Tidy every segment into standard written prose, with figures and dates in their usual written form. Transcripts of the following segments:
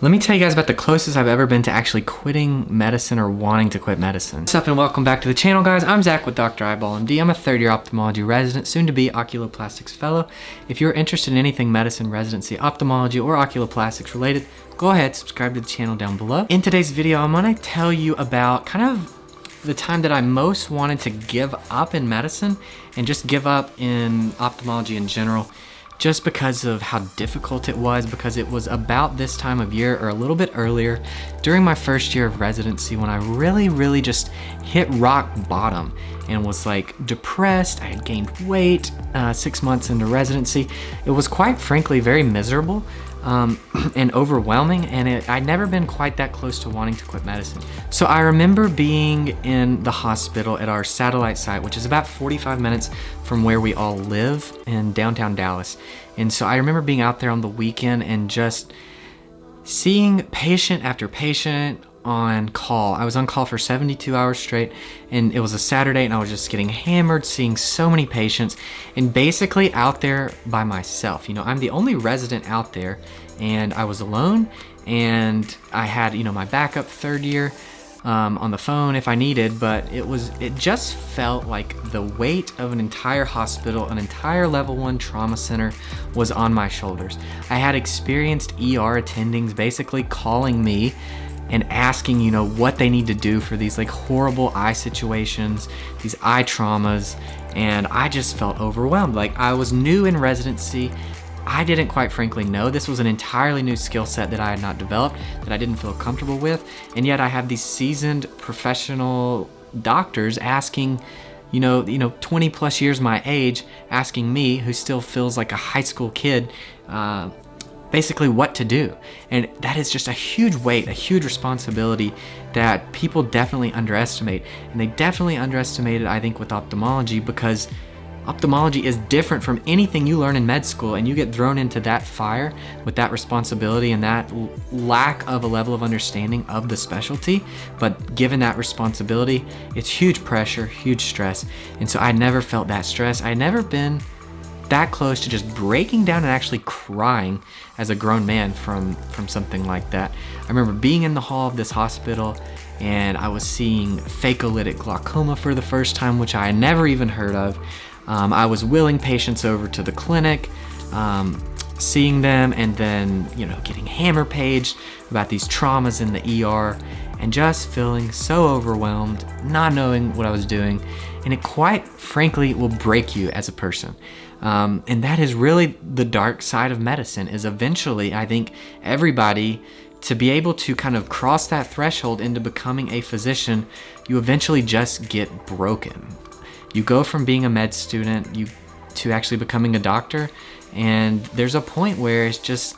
Let me tell you guys about the closest I've ever been to actually quitting medicine or wanting to quit medicine. What's up and welcome back to the channel, guys. I'm Zach with Dr. Eyeball MD. I'm a third-year ophthalmology resident, soon to be oculoplastics fellow. If you're interested in anything medicine, residency, ophthalmology, or oculoplastics related, go ahead, subscribe to the channel down below. In today's video, I'm gonna tell you about kind of the time that I most wanted to give up in medicine and just give up in ophthalmology in general, just because of how difficult it was, because it was about this time of year or a little bit earlier during my first year of residency when I really just hit rock bottom and was like depressed. I had gained weight 6 months into residency. It was quite frankly very miserable and overwhelming, and I'd never been quite that close to wanting to quit medicine. So I remember being in the hospital at our satellite site, which is about 45 minutes from where we all live in downtown Dallas. And so I remember being out there on the weekend and just seeing patient after patient on call. I was on call for 72 hours straight, and it was a Saturday, and I was just getting hammered, seeing so many patients, and basically out there by myself. You know, I'm the only resident out there, and I was alone, and I had, you know, my backup third year on the phone if I needed, but it just felt like the weight of an entire hospital, an entire level 1 trauma center was on my shoulders. I had experienced ER attendings basically calling me and asking, you know, what they need to do for these like horrible eye situations, these eye traumas, and I just felt overwhelmed. Like, I was new in residency. I didn't quite frankly know. This was an entirely new skill set that I had not developed, that I didn't feel comfortable with, and yet I have these seasoned professional doctors asking, you know, 20 plus years my age, asking me, who still feels like a high school kid, basically what to do. And that is just a huge weight, a huge responsibility that people definitely underestimate. And they definitely underestimate it, I think, with ophthalmology, because ophthalmology is different from anything you learn in med school, and you get thrown into that fire with that responsibility and that lack of a level of understanding of the specialty. But given that responsibility, it's huge pressure, huge stress. And so I never felt that stress. I had never been that close to just breaking down and actually crying as a grown man from something like that. I remember being in the hall of this hospital, and I was seeing phacolytic glaucoma for the first time, which I had never even heard of. I was wheeling patients over to the clinic, seeing them, and then, you know, getting hammer paged about these traumas in the ER, and just feeling so overwhelmed, not knowing what I was doing. And it quite frankly will break you as a person. And that is really the dark side of medicine, is eventually, I think, everybody, to be able to kind of cross that threshold into becoming a physician, you eventually just get broken. You go from being a med student to actually becoming a doctor, and there's a point where it's just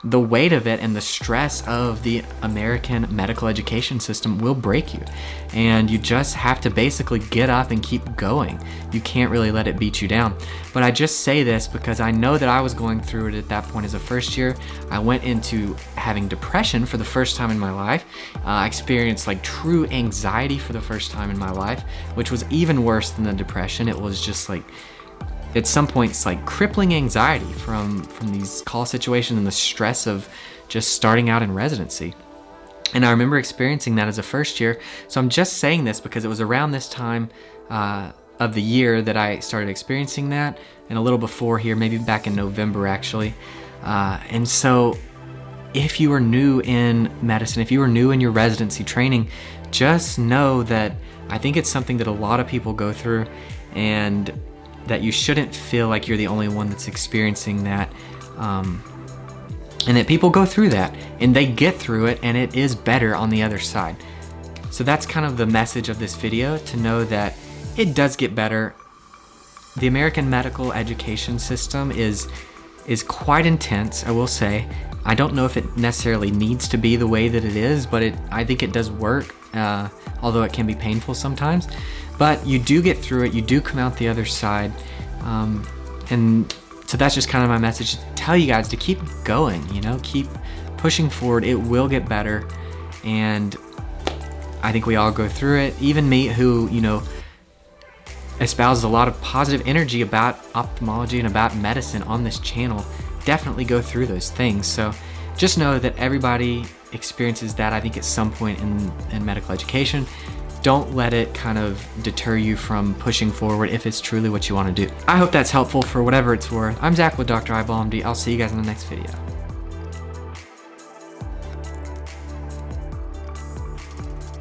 the weight of it and the stress of the American medical education system will break you. And you just have to basically get up and keep going. You can't really let it beat you down. But I just say this because I know that I was going through it at that point as a first year. I went into having depression for the first time in my life. I experienced like true anxiety for the first time in my life, which was even worse than the depression. It was just like, at some points, like crippling anxiety from these call situations and the stress of just starting out in residency. And I remember experiencing that as a first year. So I'm just saying this because it was around this time of the year that I started experiencing that, and a little before here, maybe back in November actually. And so if you are new in medicine, if you are new in your residency training, just know that I think it's something that a lot of people go through, and that you shouldn't feel like you're the only one that's experiencing that, and that people go through that and they get through it, and it is better on the other side. So that's kind of the message of this video, to know that it does get better. The American medical education system is quite intense, I will say. I don't know if it necessarily needs to be the way that it is, but I think it does work, although it can be painful sometimes. But you do get through it, you do come out the other side. And so that's just kind of my message, to tell you guys to keep going, you know, keep pushing forward. It will get better. And I think we all go through it. Even me, who, you know, espouses a lot of positive energy about ophthalmology and about medicine on this channel, definitely go through those things. So just know that everybody experiences that, I think, at some point in medical education. Don't let it kind of deter you from pushing forward if it's truly what you want to do. I hope that's helpful for whatever it's worth. I'm Zach with Dr. Eyeball MD. I'll see you guys in the next video.